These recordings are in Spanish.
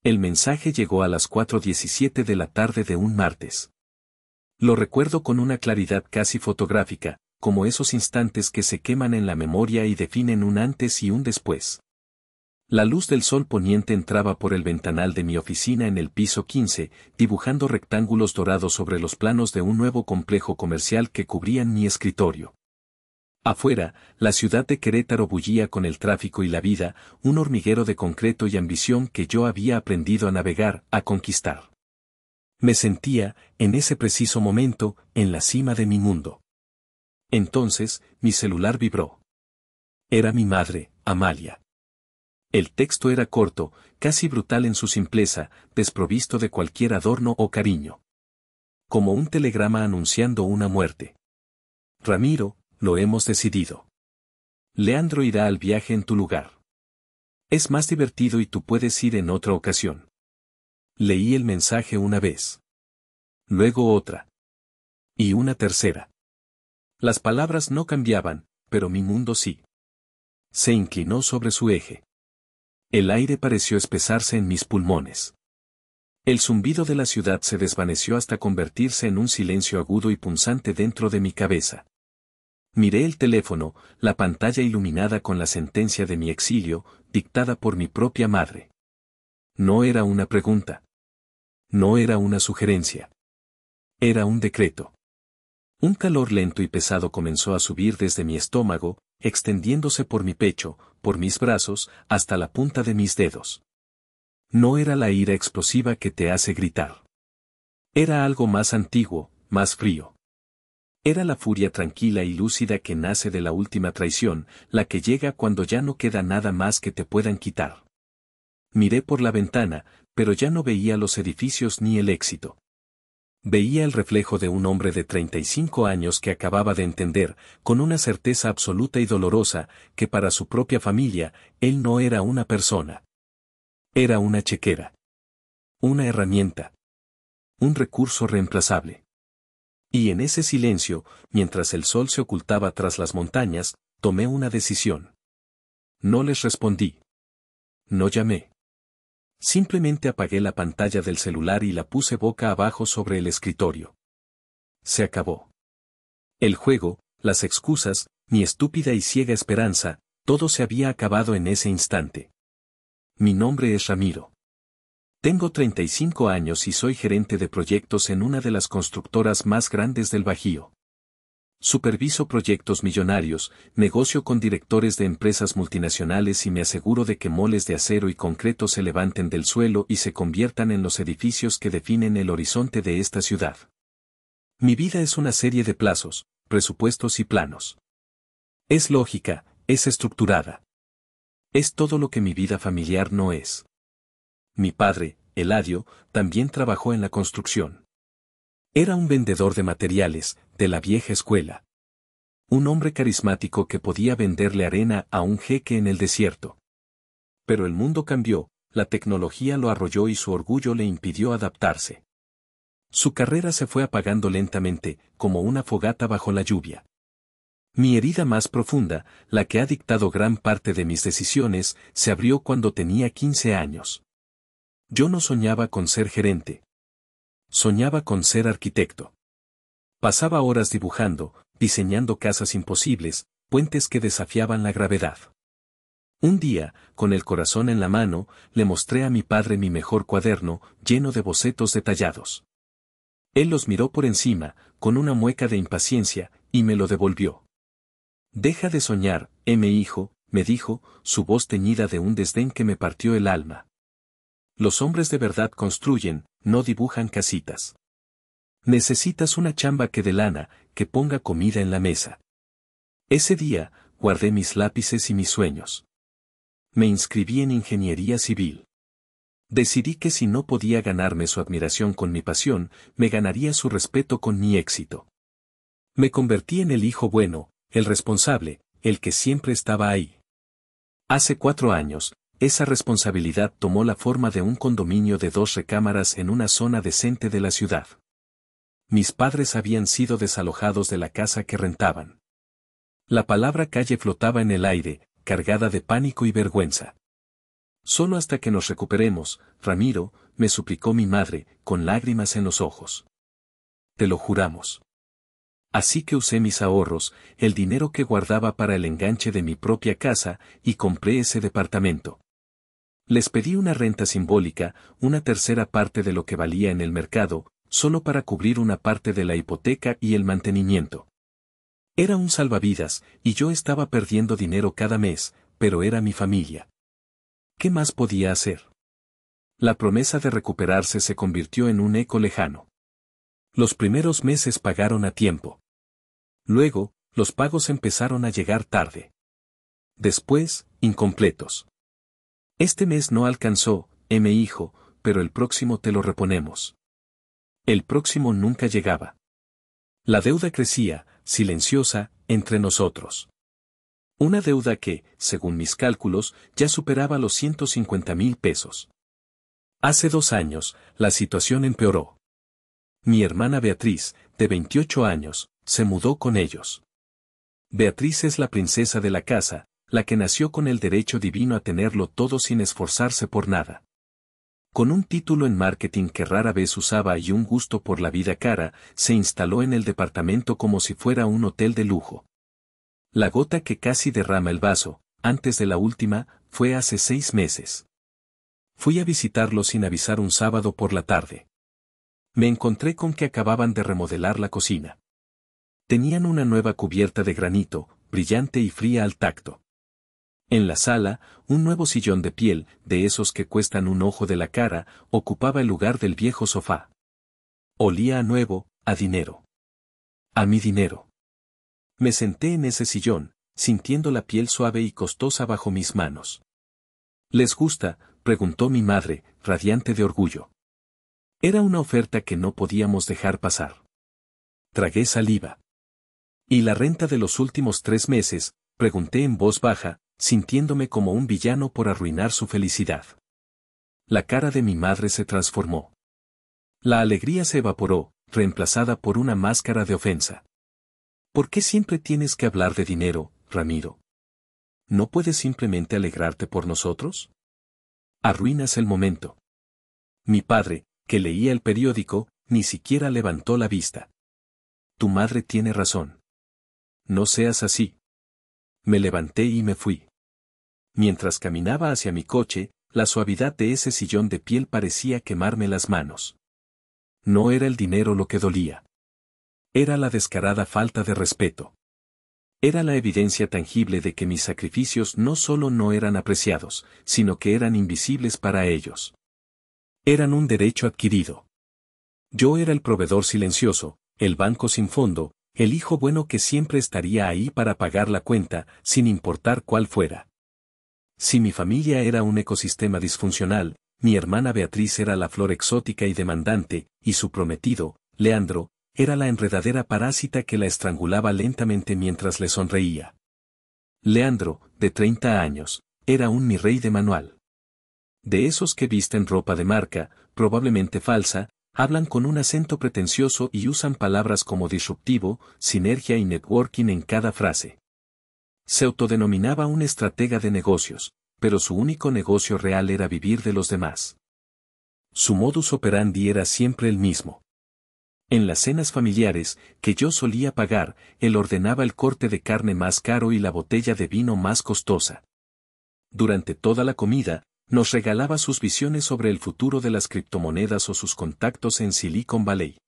El mensaje llegó a las 4:17 de la tarde de un martes. Lo recuerdo con una claridad casi fotográfica, como esos instantes que se queman en la memoria y definen un antes y un después. La luz del sol poniente entraba por el ventanal de mi oficina en el piso 15, dibujando rectángulos dorados sobre los planos de un nuevo complejo comercial que cubrían mi escritorio. Afuera, la ciudad de Querétaro bullía con el tráfico y la vida, un hormiguero de concreto y ambición que yo había aprendido a navegar, a conquistar. Me sentía, en ese preciso momento, en la cima de mi mundo. Entonces, mi celular vibró. Era mi madre, Amalia. El texto era corto, casi brutal en su simpleza, desprovisto de cualquier adorno o cariño. Como un telegrama anunciando una muerte. Ramiro, lo hemos decidido. Leandro irá al viaje en tu lugar. Es más divertido y tú puedes ir en otra ocasión. Leí el mensaje una vez. Luego otra. Y una tercera. Las palabras no cambiaban, pero mi mundo sí. Se inclinó sobre su eje. El aire pareció espesarse en mis pulmones. El zumbido de la ciudad se desvaneció hasta convertirse en un silencio agudo y punzante dentro de mi cabeza. Miré el teléfono, la pantalla iluminada con la sentencia de mi exilio, dictada por mi propia madre. No era una pregunta. No era una sugerencia. Era un decreto. Un calor lento y pesado comenzó a subir desde mi estómago, extendiéndose por mi pecho, por mis brazos, hasta la punta de mis dedos. No era la ira explosiva que te hace gritar. Era algo más antiguo, más frío. Era la furia tranquila y lúcida que nace de la última traición, la que llega cuando ya no queda nada más que te puedan quitar. Miré por la ventana, pero ya no veía los edificios ni el éxito. Veía el reflejo de un hombre de 35 años que acababa de entender, con una certeza absoluta y dolorosa, que para su propia familia, él no era una persona. Era una chequera. Una herramienta. Un recurso reemplazable. Y en ese silencio, mientras el sol se ocultaba tras las montañas, tomé una decisión. No les respondí. No llamé. Simplemente apagué la pantalla del celular y la puse boca abajo sobre el escritorio. Se acabó. El juego, las excusas, mi estúpida y ciega esperanza, todo se había acabado en ese instante. Mi nombre es Ramiro. Tengo 35 años y soy gerente de proyectos en una de las constructoras más grandes del Bajío. Superviso proyectos millonarios, negocio con directores de empresas multinacionales y me aseguro de que moles de acero y concreto se levanten del suelo y se conviertan en los edificios que definen el horizonte de esta ciudad. Mi vida es una serie de plazos, presupuestos y planos. Es lógica, es estructurada. Es todo lo que mi vida familiar no es. Mi padre, Eladio, también trabajó en la construcción. Era un vendedor de materiales, de la vieja escuela. Un hombre carismático que podía venderle arena a un jeque en el desierto. Pero el mundo cambió, la tecnología lo arrolló y su orgullo le impidió adaptarse. Su carrera se fue apagando lentamente, como una fogata bajo la lluvia. Mi herida más profunda, la que ha dictado gran parte de mis decisiones, se abrió cuando tenía 15 años. Yo no soñaba con ser gerente. Soñaba con ser arquitecto. Pasaba horas dibujando, diseñando casas imposibles, puentes que desafiaban la gravedad. Un día, con el corazón en la mano, le mostré a mi padre mi mejor cuaderno, lleno de bocetos detallados. Él los miró por encima, con una mueca de impaciencia, y me lo devolvió. Deja de soñar, hijo, me dijo, su voz teñida de un desdén que me partió el alma. Los hombres de verdad construyen, no dibujan casitas. Necesitas una chamba que dé lana, que ponga comida en la mesa. Ese día, guardé mis lápices y mis sueños. Me inscribí en ingeniería civil. Decidí que si no podía ganarme su admiración con mi pasión, me ganaría su respeto con mi éxito. Me convertí en el hijo bueno, el responsable, el que siempre estaba ahí. Hace 4 años, esa responsabilidad tomó la forma de un condominio de 2 recámaras en una zona decente de la ciudad. Mis padres habían sido desalojados de la casa que rentaban. La palabra calle flotaba en el aire, cargada de pánico y vergüenza. Solo hasta que nos recuperemos, Ramiro, me suplicó mi madre, con lágrimas en los ojos. Te lo juramos. Así que usé mis ahorros, el dinero que guardaba para el enganche de mi propia casa, y compré ese departamento. Les pedí una renta simbólica, una tercera parte de lo que valía en el mercado, solo para cubrir una parte de la hipoteca y el mantenimiento. Era un salvavidas, y yo estaba perdiendo dinero cada mes, pero era mi familia. ¿Qué más podía hacer? La promesa de recuperarse se convirtió en un eco lejano. Los primeros meses pagaron a tiempo. Luego, los pagos empezaron a llegar tarde. Después, incompletos. Este mes no alcanzó, hijo, pero el próximo te lo reponemos. El próximo nunca llegaba. La deuda crecía, silenciosa, entre nosotros. Una deuda que, según mis cálculos, ya superaba los 150,000 pesos. Hace 2 años, la situación empeoró. Mi hermana Beatriz, de 28 años, se mudó con ellos. Beatriz es la princesa de la casa, la que nació con el derecho divino a tenerlo todo sin esforzarse por nada. Con un título en marketing que rara vez usaba y un gusto por la vida cara, se instaló en el departamento como si fuera un hotel de lujo. La gota que casi derrama el vaso, antes de la última, fue hace 6 meses. Fui a visitarlo sin avisar un sábado por la tarde. Me encontré con que acababan de remodelar la cocina. Tenían una nueva cubierta de granito, brillante y fría al tacto. En la sala, un nuevo sillón de piel, de esos que cuestan un ojo de la cara, ocupaba el lugar del viejo sofá. Olía a nuevo, a dinero. A mi dinero. Me senté en ese sillón, sintiendo la piel suave y costosa bajo mis manos. ¿Les gusta?, preguntó mi madre, radiante de orgullo. Era una oferta que no podíamos dejar pasar. Tragué saliva. ¿Y la renta de los últimos 3 meses?, pregunté en voz baja, sintiéndome como un villano por arruinar su felicidad. La cara de mi madre se transformó. La alegría se evaporó, reemplazada por una máscara de ofensa. ¿Por qué siempre tienes que hablar de dinero, Ramiro? ¿No puedes simplemente alegrarte por nosotros? Arruinas el momento. Mi padre, que leía el periódico, ni siquiera levantó la vista. Tu madre tiene razón. No seas así. Me levanté y me fui. Mientras caminaba hacia mi coche, la suavidad de ese sillón de piel parecía quemarme las manos. No era el dinero lo que dolía. Era la descarada falta de respeto. Era la evidencia tangible de que mis sacrificios no solo no eran apreciados, sino que eran invisibles para ellos. Eran un derecho adquirido. Yo era el proveedor silencioso, el banco sin fondo, el hijo bueno que siempre estaría ahí para pagar la cuenta, sin importar cuál fuera. Si mi familia era un ecosistema disfuncional, mi hermana Beatriz era la flor exótica y demandante, y su prometido, Leandro, era la enredadera parásita que la estrangulaba lentamente mientras le sonreía. Leandro, de 30 años, era un mi rey de manual. De esos que visten ropa de marca, probablemente falsa, hablan con un acento pretencioso y usan palabras como disruptivo, sinergia y networking en cada frase. Se autodenominaba un estratega de negocios, pero su único negocio real era vivir de los demás. Su modus operandi era siempre el mismo. En las cenas familiares, que yo solía pagar, él ordenaba el corte de carne más caro y la botella de vino más costosa. Durante toda la comida, nos regalaba sus visiones sobre el futuro de las criptomonedas o sus contactos en Silicon Valley.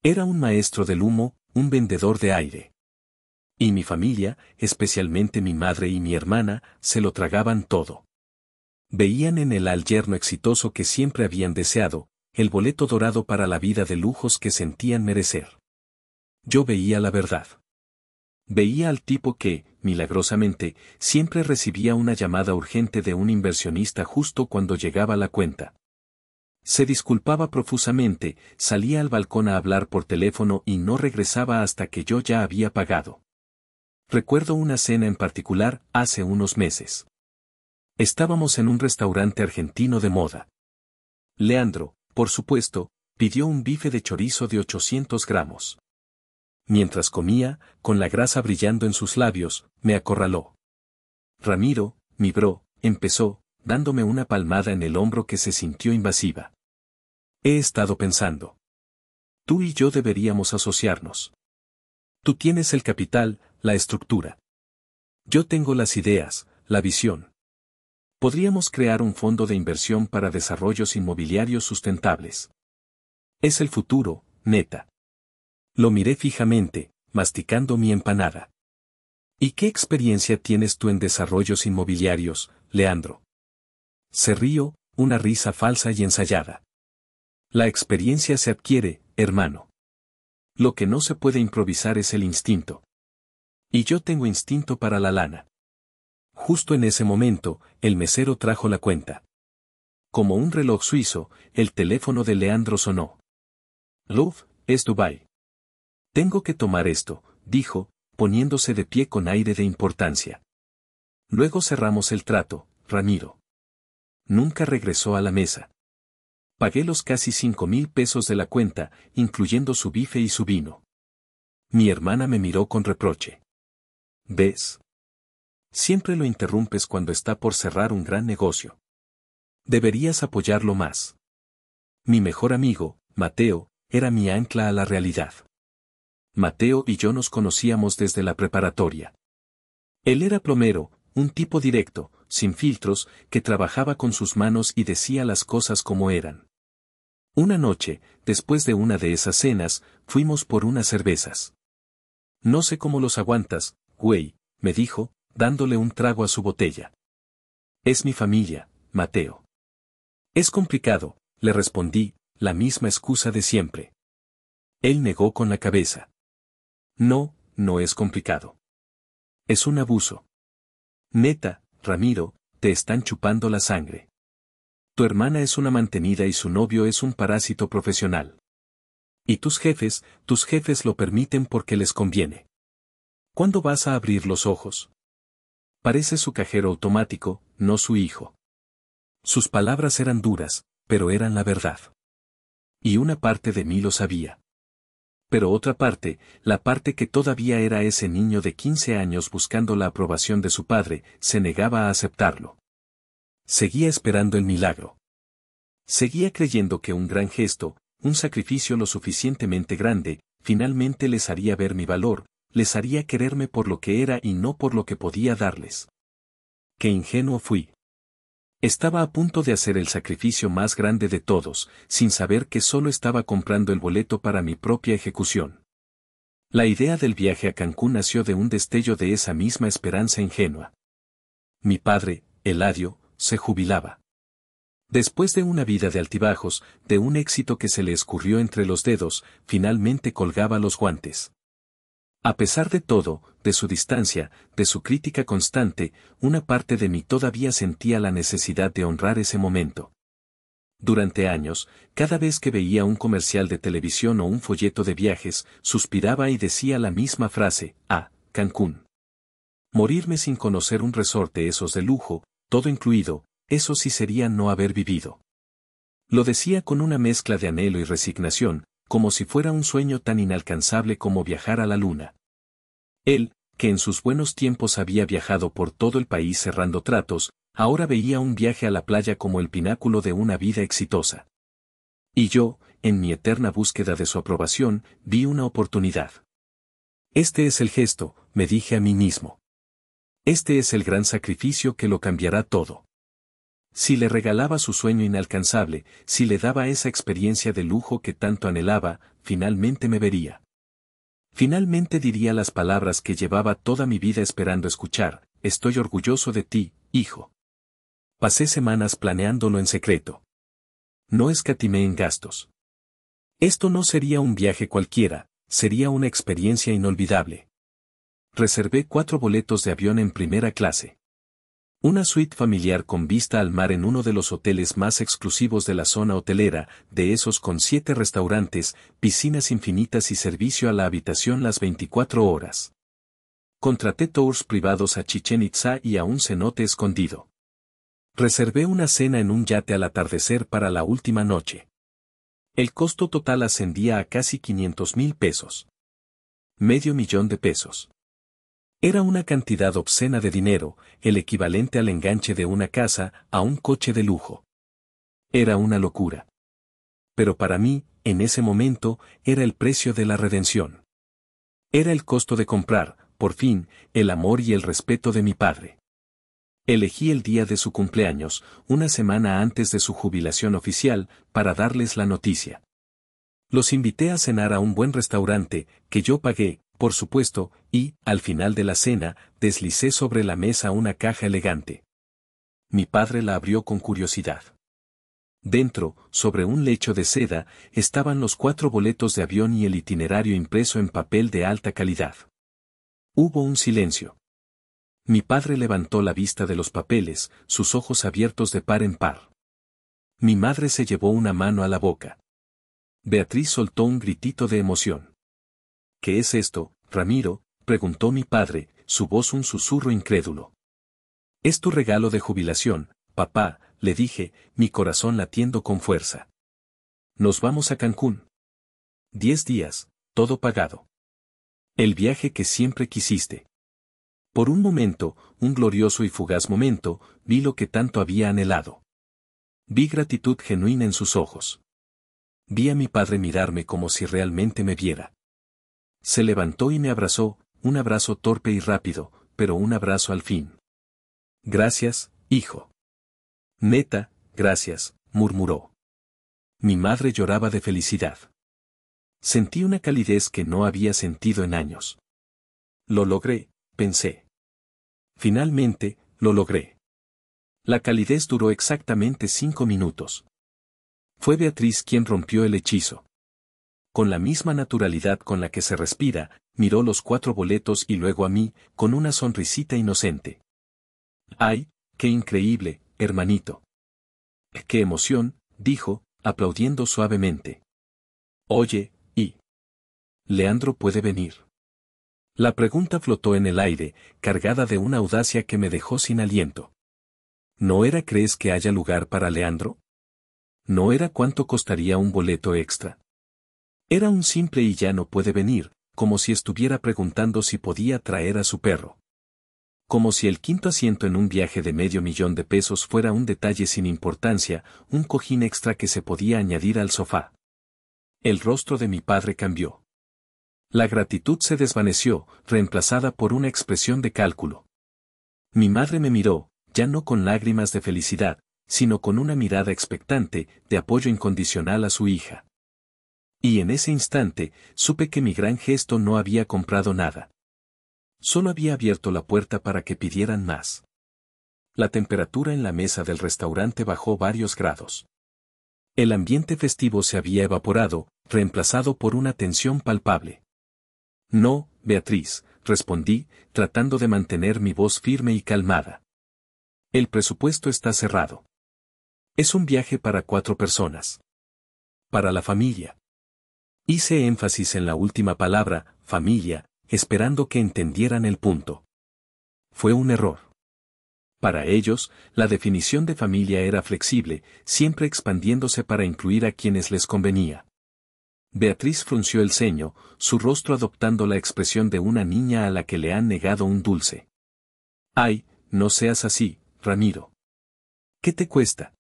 Era un maestro del humo, un vendedor de aire. Y mi familia, especialmente mi madre y mi hermana, se lo tragaban todo. Veían en él al yerno exitoso que siempre habían deseado, el boleto dorado para la vida de lujos que sentían merecer. Yo veía la verdad. Veía al tipo que, milagrosamente, siempre recibía una llamada urgente de un inversionista justo cuando llegaba la cuenta. Se disculpaba profusamente, salía al balcón a hablar por teléfono y no regresaba hasta que yo ya había pagado. Recuerdo una cena en particular, hace unos meses. Estábamos en un restaurante argentino de moda. Leandro, por supuesto, pidió un bife de chorizo de 800 gramos. Mientras comía, con la grasa brillando en sus labios, me acorraló. Ramiro, mi bro, empezó, dándome una palmada en el hombro que se sintió invasiva. He estado pensando. Tú y yo deberíamos asociarnos. Tú tienes el capital, la estructura. Yo tengo las ideas, la visión. Podríamos crear un fondo de inversión para desarrollos inmobiliarios sustentables. Es el futuro, neta. Lo miré fijamente, masticando mi empanada. ¿Y qué experiencia tienes tú en desarrollos inmobiliarios, Leandro? Se rió, una risa falsa y ensayada. La experiencia se adquiere, hermano. Lo que no se puede improvisar es el instinto. Y yo tengo instinto para la lana. Justo en ese momento, el mesero trajo la cuenta. Como un reloj suizo, el teléfono de Leandro sonó. Love, es Dubai. Tengo que tomar esto, dijo, poniéndose de pie con aire de importancia. Luego cerramos el trato, Ramiro. Nunca regresó a la mesa. Pagué los casi 5,000 pesos de la cuenta, incluyendo su bife y su vino. Mi hermana me miró con reproche. ¿Ves? Siempre lo interrumpes cuando está por cerrar un gran negocio. Deberías apoyarlo más. Mi mejor amigo, Mateo, era mi ancla a la realidad. Mateo y yo nos conocíamos desde la preparatoria. Él era plomero, un tipo directo, sin filtros, que trabajaba con sus manos y decía las cosas como eran. Una noche, después de una de esas cenas, fuimos por unas cervezas. No sé cómo los aguantas, güey, me dijo, dándole un trago a su botella. Es mi familia, Mateo. Es complicado, le respondí, la misma excusa de siempre. Él negó con la cabeza. No, no es complicado. Es un abuso. Neta, Ramiro, te están chupando la sangre. Tu hermana es una mantenida y su novio es un parásito profesional. Y tus jefes lo permiten porque les conviene. ¿Cuándo vas a abrir los ojos? Parece su cajero automático, no su hijo. Sus palabras eran duras, pero eran la verdad. Y una parte de mí lo sabía. Pero otra parte, la parte que todavía era ese niño de 15 años buscando la aprobación de su padre, se negaba a aceptarlo. Seguía esperando el milagro. Seguía creyendo que un gran gesto, un sacrificio lo suficientemente grande, finalmente les haría ver mi valor, les haría quererme por lo que era y no por lo que podía darles. Qué ingenuo fui. Estaba a punto de hacer el sacrificio más grande de todos, sin saber que solo estaba comprando el boleto para mi propia ejecución. La idea del viaje a Cancún nació de un destello de esa misma esperanza ingenua. Mi padre, Eladio, se jubilaba. Después de una vida de altibajos, de un éxito que se le escurrió entre los dedos, finalmente colgaba los guantes. A pesar de todo, de su distancia, de su crítica constante, una parte de mí todavía sentía la necesidad de honrar ese momento. Durante años, cada vez que veía un comercial de televisión o un folleto de viajes, suspiraba y decía la misma frase, Cancún. Morirme sin conocer un resort de esos de lujo, todo incluido, eso sí sería no haber vivido. Lo decía con una mezcla de anhelo y resignación, como si fuera un sueño tan inalcanzable como viajar a la luna. Él, que en sus buenos tiempos había viajado por todo el país cerrando tratos, ahora veía un viaje a la playa como el pináculo de una vida exitosa. Y yo, en mi eterna búsqueda de su aprobación, vi una oportunidad. Este es el gesto, me dije a mí mismo. Este es el gran sacrificio que lo cambiará todo. Si le regalaba su sueño inalcanzable, si le daba esa experiencia de lujo que tanto anhelaba, finalmente me vería. Finalmente diría las palabras que llevaba toda mi vida esperando escuchar, estoy orgulloso de ti, hijo. Pasé semanas planeándolo en secreto. No escatimé en gastos. Esto no sería un viaje cualquiera, sería una experiencia inolvidable. Reservé 4 boletos de avión en primera clase. Una suite familiar con vista al mar en uno de los hoteles más exclusivos de la zona hotelera, de esos con 7 restaurantes, piscinas infinitas y servicio a la habitación las 24 horas. Contraté tours privados a Chichén Itzá y a un cenote escondido. Reservé una cena en un yate al atardecer para la última noche. El costo total ascendía a casi 500,000 pesos. $500,000 pesos. Era una cantidad obscena de dinero, el equivalente al enganche de una casa a un coche de lujo. Era una locura. Pero para mí, en ese momento, era el precio de la redención. Era el costo de comprar, por fin, el amor y el respeto de mi padre. Elegí el día de su cumpleaños, una semana antes de su jubilación oficial, para darles la noticia. Los invité a cenar a un buen restaurante, que yo pagué, por supuesto, y, al final de la cena, deslicé sobre la mesa una caja elegante. Mi padre la abrió con curiosidad. Dentro, sobre un lecho de seda, estaban los 4 boletos de avión y el itinerario impreso en papel de alta calidad. Hubo un silencio. Mi padre levantó la vista de los papeles, sus ojos abiertos de par en par. Mi madre se llevó una mano a la boca. Beatriz soltó un gritito de emoción. ¿Qué es esto, Ramiro?, preguntó mi padre, su voz un susurro incrédulo. Es tu regalo de jubilación, papá, le dije, mi corazón latiendo con fuerza. Nos vamos a Cancún. 10 días, todo pagado. El viaje que siempre quisiste. Por un momento, un glorioso y fugaz momento, vi lo que tanto había anhelado. Vi gratitud genuina en sus ojos. Vi a mi padre mirarme como si realmente me viera. Se levantó y me abrazó, un abrazo torpe y rápido, pero un abrazo al fin. Gracias, hijo. Neta, gracias, murmuró. Mi madre lloraba de felicidad. Sentí una calidez que no había sentido en años. Lo logré, pensé. Finalmente, lo logré. La calidez duró exactamente 5 minutos. Fue Beatriz quien rompió el hechizo. Con la misma naturalidad con la que se respira, miró los 4 boletos y luego a mí, con una sonrisita inocente. ¡Ay, qué increíble, hermanito! ¡Qué emoción!, dijo, aplaudiendo suavemente. Oye, ¿y Leandro puede venir? La pregunta flotó en el aire, cargada de una audacia que me dejó sin aliento. ¿No era crees que haya lugar para Leandro? ¿No era cuánto costaría un boleto extra? Era un simple y ya no puede venir, como si estuviera preguntando si podía traer a su perro. Como si el 5.º asiento en un viaje de $500,000 fuera un detalle sin importancia, un cojín extra que se podía añadir al sofá. El rostro de mi padre cambió. La gratitud se desvaneció, reemplazada por una expresión de cálculo. Mi madre me miró, ya no con lágrimas de felicidad, sino con una mirada expectante, de apoyo incondicional a su hija. Y en ese instante, supe que mi gran gesto no había comprado nada. Solo había abierto la puerta para que pidieran más. La temperatura en la mesa del restaurante bajó varios grados. El ambiente festivo se había evaporado, reemplazado por una tensión palpable. No, Beatriz, respondí, tratando de mantener mi voz firme y calmada. El presupuesto está cerrado. Es un viaje para 4 personas. Para la familia. Hice énfasis en la última palabra, familia, esperando que entendieran el punto. Fue un error. Para ellos, la definición de familia era flexible, siempre expandiéndose para incluir a quienes les convenía. Beatriz frunció el ceño, su rostro adoptando la expresión de una niña a la que le han negado un dulce. Ay, no seas así, Ramiro. ¿Qué te cuesta?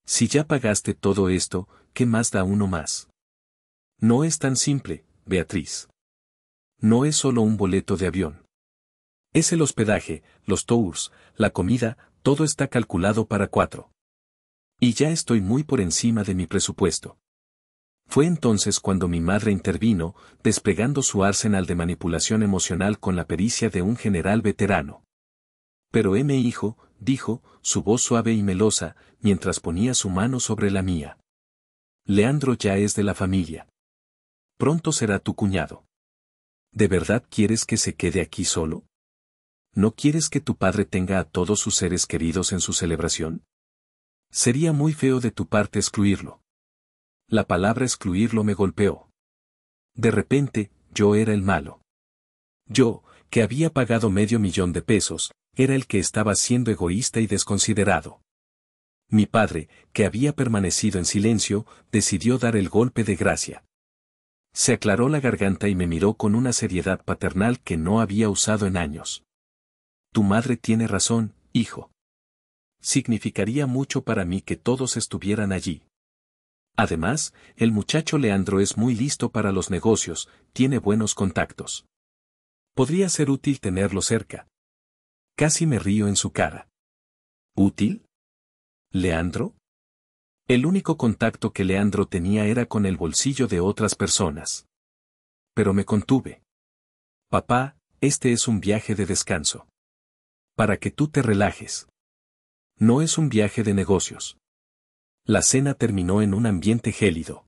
Si ya pagaste todo esto, ¿qué más da uno más? No es tan simple, Beatriz. No es solo un boleto de avión. Es el hospedaje, los tours, la comida, todo está calculado para 4. Y ya estoy muy por encima de mi presupuesto. Fue entonces cuando mi madre intervino, desplegando su arsenal de manipulación emocional con la pericia de un general veterano. Pero hijo, dijo, su voz suave y melosa, mientras ponía su mano sobre la mía. Leandro ya es de la familia. Pronto será tu cuñado. ¿De verdad quieres que se quede aquí solo? ¿No quieres que tu padre tenga a todos sus seres queridos en su celebración? Sería muy feo de tu parte excluirlo. La palabra excluirlo me golpeó. De repente, yo era el malo. Yo, que había pagado $500,000, era el que estaba siendo egoísta y desconsiderado. Mi padre, que había permanecido en silencio, decidió dar el golpe de gracia. Se aclaró la garganta y me miró con una seriedad paternal que no había usado en años. Tu madre tiene razón, hijo. Significaría mucho para mí que todos estuvieran allí. Además, el muchacho Leandro es muy listo para los negocios, tiene buenos contactos. Podría ser útil tenerlo cerca. Casi me río en su cara. ¿Útil? ¿Leandro? El único contacto que Leandro tenía era con el bolsillo de otras personas. Pero me contuve. Papá, este es un viaje de descanso. Para que tú te relajes. No es un viaje de negocios. La cena terminó en un ambiente gélido.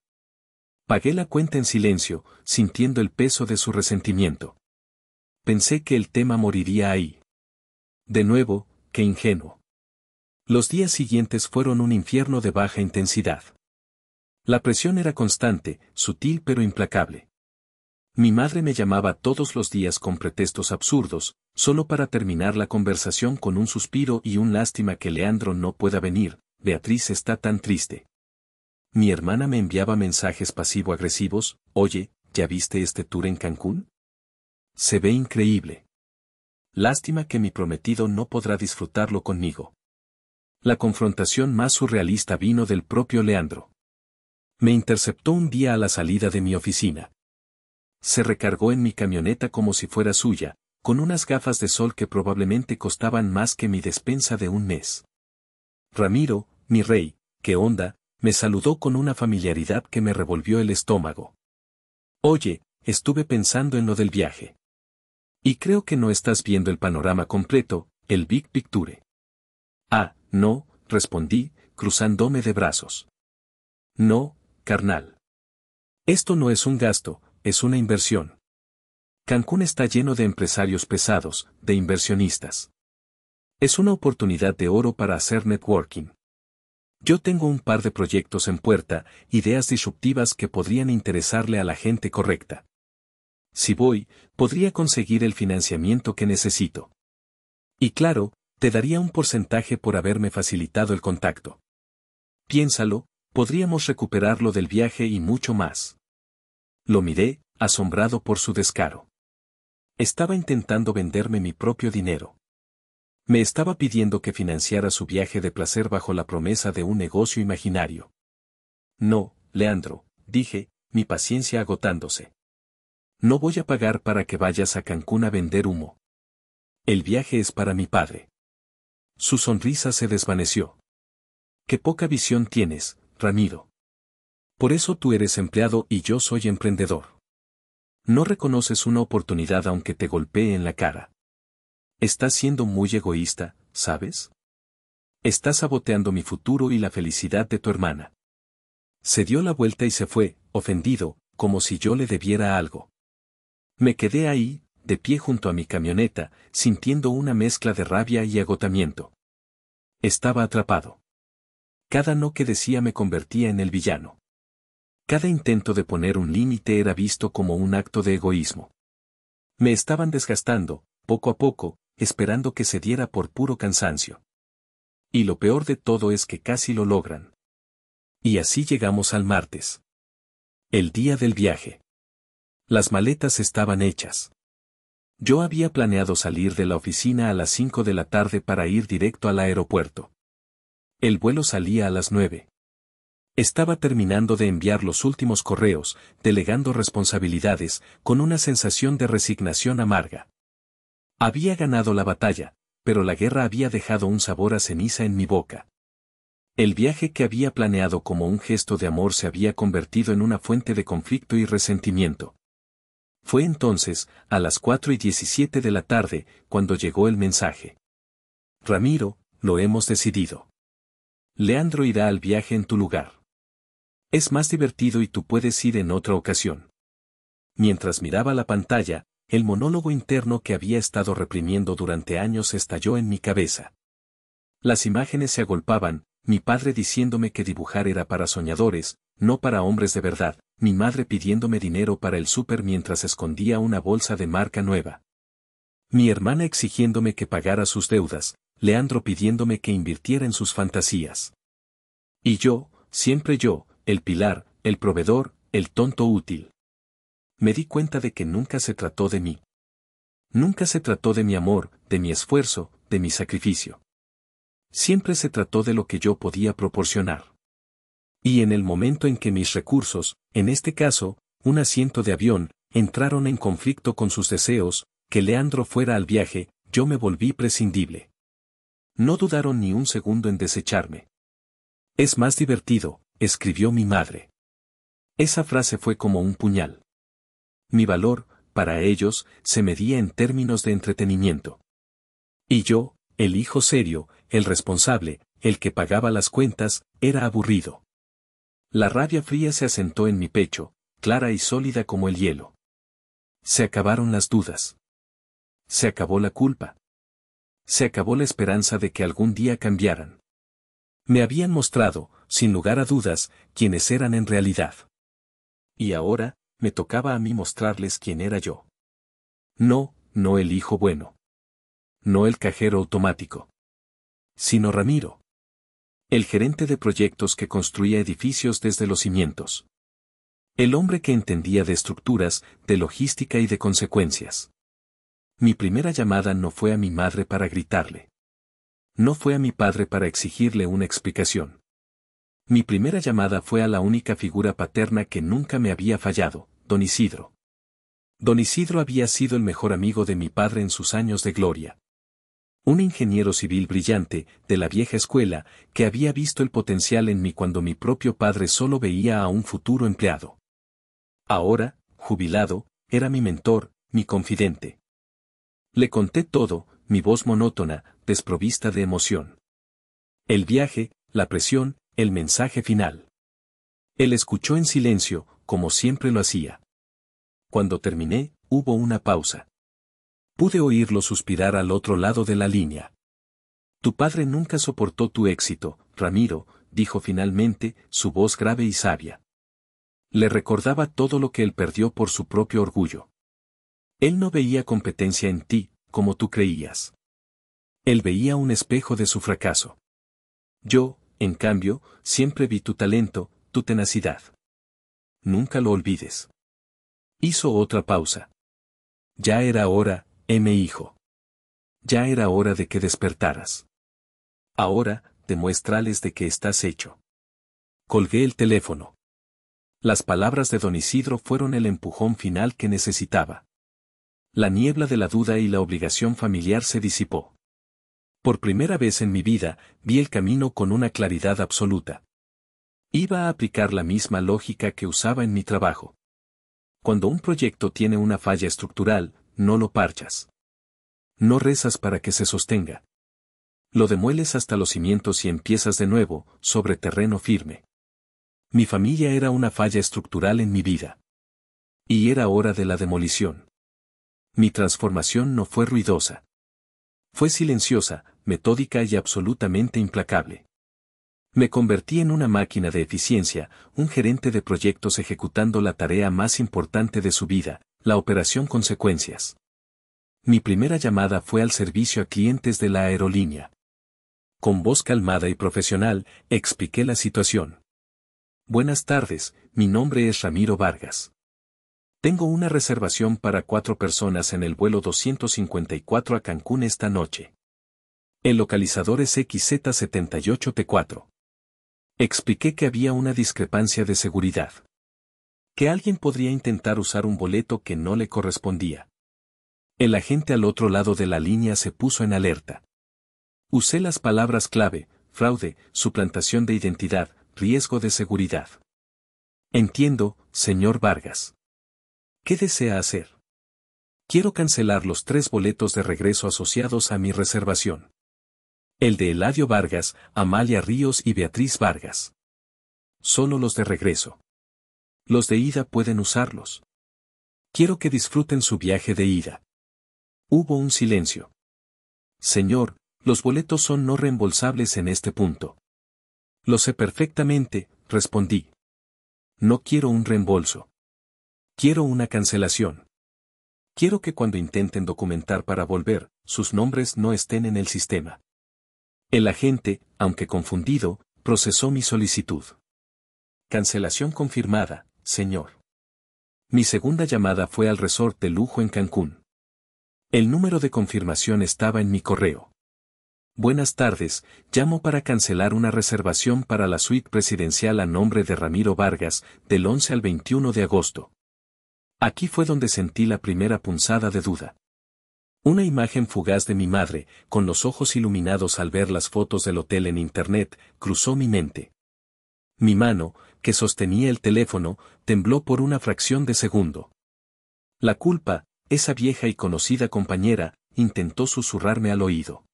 Pagué la cuenta en silencio, sintiendo el peso de su resentimiento. Pensé que el tema moriría ahí. De nuevo, qué ingenuo. Los días siguientes fueron un infierno de baja intensidad. La presión era constante, sutil pero implacable. Mi madre me llamaba todos los días con pretextos absurdos, solo para terminar la conversación con un suspiro y un lástima que Leandro no pueda venir, Beatriz está tan triste. Mi hermana me enviaba mensajes pasivo-agresivos, oye, ¿ya viste este tour en Cancún? Se ve increíble. Lástima que mi prometido no podrá disfrutarlo conmigo. La confrontación más surrealista vino del propio Leandro. Me interceptó un día a la salida de mi oficina. Se recargó en mi camioneta como si fuera suya, con unas gafas de sol que probablemente costaban más que mi despensa de un mes. Ramiro, mi rey, ¿qué onda?, me saludó con una familiaridad que me revolvió el estómago. Oye, estuve pensando en lo del viaje. Y creo que no estás viendo el panorama completo, el Big Picture. Ah, no, respondí, cruzándome de brazos. No, carnal. Esto no es un gasto, es una inversión. Cancún está lleno de empresarios pesados, de inversionistas. Es una oportunidad de oro para hacer networking. Yo tengo un par de proyectos en puerta, ideas disruptivas que podrían interesarle a la gente correcta. Si voy, podría conseguir el financiamiento que necesito. Y claro, te daría un porcentaje por haberme facilitado el contacto. Piénsalo, podríamos recuperarlo del viaje y mucho más. Lo miré, asombrado por su descaro. Estaba intentando venderme mi propio dinero. Me estaba pidiendo que financiara su viaje de placer bajo la promesa de un negocio imaginario. No, Leandro, dije, mi paciencia agotándose. No voy a pagar para que vayas a Cancún a vender humo. El viaje es para mi padre. Su sonrisa se desvaneció. Qué poca visión tienes, Ramiro. Por eso tú eres empleado y yo soy emprendedor. No reconoces una oportunidad aunque te golpee en la cara. Estás siendo muy egoísta, ¿sabes? Estás saboteando mi futuro y la felicidad de tu hermana. Se dio la vuelta y se fue, ofendido, como si yo le debiera algo. Me quedé ahí, de pie junto a mi camioneta, sintiendo una mezcla de rabia y agotamiento. Estaba atrapado. Cada no que decía me convertía en el villano. Cada intento de poner un límite era visto como un acto de egoísmo. Me estaban desgastando, poco a poco, esperando que se diera por puro cansancio. Y lo peor de todo es que casi lo logran. Y así llegamos al martes. El día del viaje. Las maletas estaban hechas. Yo había planeado salir de la oficina a las 5 de la tarde para ir directo al aeropuerto. El vuelo salía a las 9. Estaba terminando de enviar los últimos correos, delegando responsabilidades, con una sensación de resignación amarga. Había ganado la batalla, pero la guerra había dejado un sabor a ceniza en mi boca. El viaje que había planeado como un gesto de amor se había convertido en una fuente de conflicto y resentimiento. Fue entonces, a las 4:17 de la tarde, cuando llegó el mensaje. Ramiro, lo hemos decidido. Leandro irá al viaje en tu lugar. Es más divertido y tú puedes ir en otra ocasión. Mientras miraba la pantalla, el monólogo interno que había estado reprimiendo durante años estalló en mi cabeza. Las imágenes se agolpaban, mi padre diciéndome que dibujar era para soñadores, no para hombres de verdad, mi madre pidiéndome dinero para el súper mientras escondía una bolsa de marca nueva. Mi hermana exigiéndome que pagara sus deudas, Leandro pidiéndome que invirtiera en sus fantasías. Y yo, siempre yo, el pilar, el proveedor, el tonto útil. Me di cuenta de que nunca se trató de mí. Nunca se trató de mi amor, de mi esfuerzo, de mi sacrificio. Siempre se trató de lo que yo podía proporcionar. Y en el momento en que mis recursos, en este caso, un asiento de avión, entraron en conflicto con sus deseos, que Leandro fuera al viaje, yo me volví prescindible. No dudaron ni un segundo en desecharme. Es más divertido, escribió mi madre. Esa frase fue como un puñal. Mi valor, para ellos, se medía en términos de entretenimiento. Y yo, el hijo serio, el responsable, el que pagaba las cuentas, era aburrido. La rabia fría se asentó en mi pecho, clara y sólida como el hielo. Se acabaron las dudas. Se acabó la culpa. Se acabó la esperanza de que algún día cambiaran. Me habían mostrado, sin lugar a dudas, quiénes eran en realidad. Y ahora, me tocaba a mí mostrarles quién era yo. No, no el hijo bueno. No el cajero automático. Sino Ramiro. El gerente de proyectos que construía edificios desde los cimientos. El hombre que entendía de estructuras, de logística y de consecuencias. Mi primera llamada no fue a mi madre para gritarle. No fue a mi padre para exigirle una explicación. Mi primera llamada fue a la única figura paterna que nunca me había fallado, don Isidro. Don Isidro había sido el mejor amigo de mi padre en sus años de gloria. Un ingeniero civil brillante, de la vieja escuela, que había visto el potencial en mí cuando mi propio padre solo veía a un futuro empleado. Ahora, jubilado, era mi mentor, mi confidente. Le conté todo, mi voz monótona, desprovista de emoción. El viaje, la presión, el mensaje final. Él escuchó en silencio, como siempre lo hacía. Cuando terminé, hubo una pausa. Pude oírlo suspirar al otro lado de la línea. Tu padre nunca soportó tu éxito, Ramiro, dijo finalmente, su voz grave y sabia. Le recordaba todo lo que él perdió por su propio orgullo. Él no veía competencia en ti, como tú creías. Él veía un espejo de su fracaso. Yo, en cambio, siempre vi tu talento, tu tenacidad. Nunca lo olvides. Hizo otra pausa. Ya era hora, hijo. Ya era hora de que despertaras. Ahora, demuéstrales de qué estás hecho. Colgué el teléfono. Las palabras de don Isidro fueron el empujón final que necesitaba. La niebla de la duda y la obligación familiar se disipó. Por primera vez en mi vida, vi el camino con una claridad absoluta. Iba a aplicar la misma lógica que usaba en mi trabajo. Cuando un proyecto tiene una falla estructural, no lo parchas. No rezas para que se sostenga. Lo demueles hasta los cimientos y empiezas de nuevo, sobre terreno firme. Mi familia era una falla estructural en mi vida. Y era hora de la demolición. Mi transformación no fue ruidosa. Fue silenciosa, metódica y absolutamente implacable. Me convertí en una máquina de eficiencia, un gerente de proyectos ejecutando la tarea más importante de su vida, la operación consecuencias. Mi primera llamada fue al servicio a clientes de la aerolínea. Con voz calmada y profesional, expliqué la situación. Buenas tardes, mi nombre es Ramiro Vargas. Tengo una reservación para 4 personas en el vuelo 254 a Cancún esta noche. El localizador es XZ78T4. Expliqué que había una discrepancia de seguridad. Que alguien podría intentar usar un boleto que no le correspondía. El agente al otro lado de la línea se puso en alerta. Usé las palabras clave, fraude, suplantación de identidad, riesgo de seguridad. Entiendo, señor Vargas. ¿Qué desea hacer? Quiero cancelar los 3 boletos de regreso asociados a mi reservación. El de Eladio Vargas, Amalia Ríos y Beatriz Vargas. Solo los de regreso. Los de ida pueden usarlos. Quiero que disfruten su viaje de ida. Hubo un silencio. Señor, los boletos son no reembolsables en este punto. Lo sé perfectamente, respondí. No quiero un reembolso. Quiero una cancelación. Quiero que cuando intenten documentar para volver, sus nombres no estén en el sistema. El agente, aunque confundido, procesó mi solicitud. Cancelación confirmada, señor. Mi segunda llamada fue al resort de lujo en Cancún. El número de confirmación estaba en mi correo. Buenas tardes, llamo para cancelar una reservación para la suite presidencial a nombre de Ramiro Vargas, del 11 al 21 de agosto. Aquí fue donde sentí la primera punzada de duda. Una imagen fugaz de mi madre, con los ojos iluminados al ver las fotos del hotel en internet, cruzó mi mente. Mi mano, que sostenía el teléfono, tembló por una fracción de segundo. La culpa, esa vieja y conocida compañera, intentó susurrarme al oído.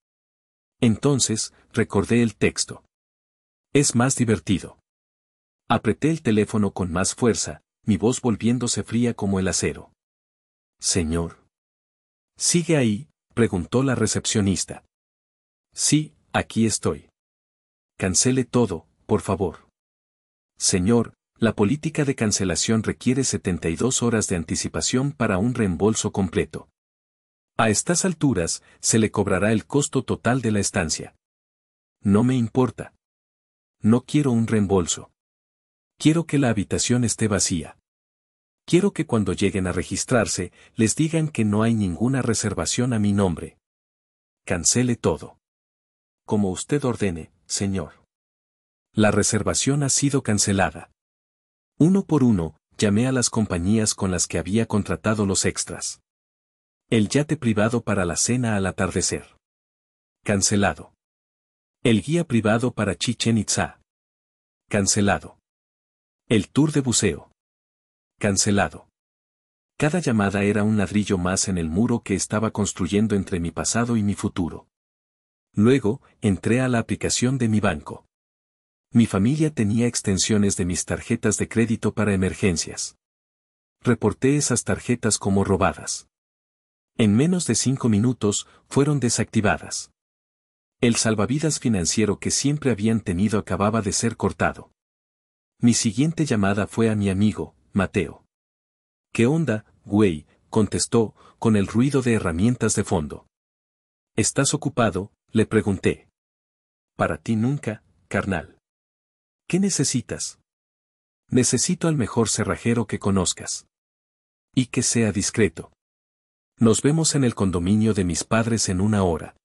Entonces, recordé el texto. Es más divertido. Apreté el teléfono con más fuerza, mi voz volviéndose fría como el acero. Señor. ¿Sigue ahí?, preguntó la recepcionista. Sí, aquí estoy. Cancele todo, por favor. Señor, la política de cancelación requiere 72 horas de anticipación para un reembolso completo. A estas alturas, se le cobrará el costo total de la estancia. No me importa. No quiero un reembolso. Quiero que la habitación esté vacía. Quiero que cuando lleguen a registrarse, les digan que no hay ninguna reservación a mi nombre. Cancele todo. Como usted ordene, señor. La reservación ha sido cancelada. Uno por uno, llamé a las compañías con las que había contratado los extras. El yate privado para la cena al atardecer. Cancelado. El guía privado para Chichén Itzá. Cancelado. El tour de buceo. Cancelado. Cada llamada era un ladrillo más en el muro que estaba construyendo entre mi pasado y mi futuro. Luego, entré a la aplicación de mi banco. Mi familia tenía extensiones de mis tarjetas de crédito para emergencias. Reporté esas tarjetas como robadas. En menos de 5 minutos, fueron desactivadas. El salvavidas financiero que siempre habían tenido acababa de ser cortado. Mi siguiente llamada fue a mi amigo, Mateo. ¿Qué onda, güey?, contestó, con el ruido de herramientas de fondo. ¿Estás ocupado?, le pregunté. Para ti nunca, carnal. ¿Qué necesitas? Necesito al mejor cerrajero que conozcas. Y que sea discreto. Nos vemos en el condominio de mis padres en 1 hora.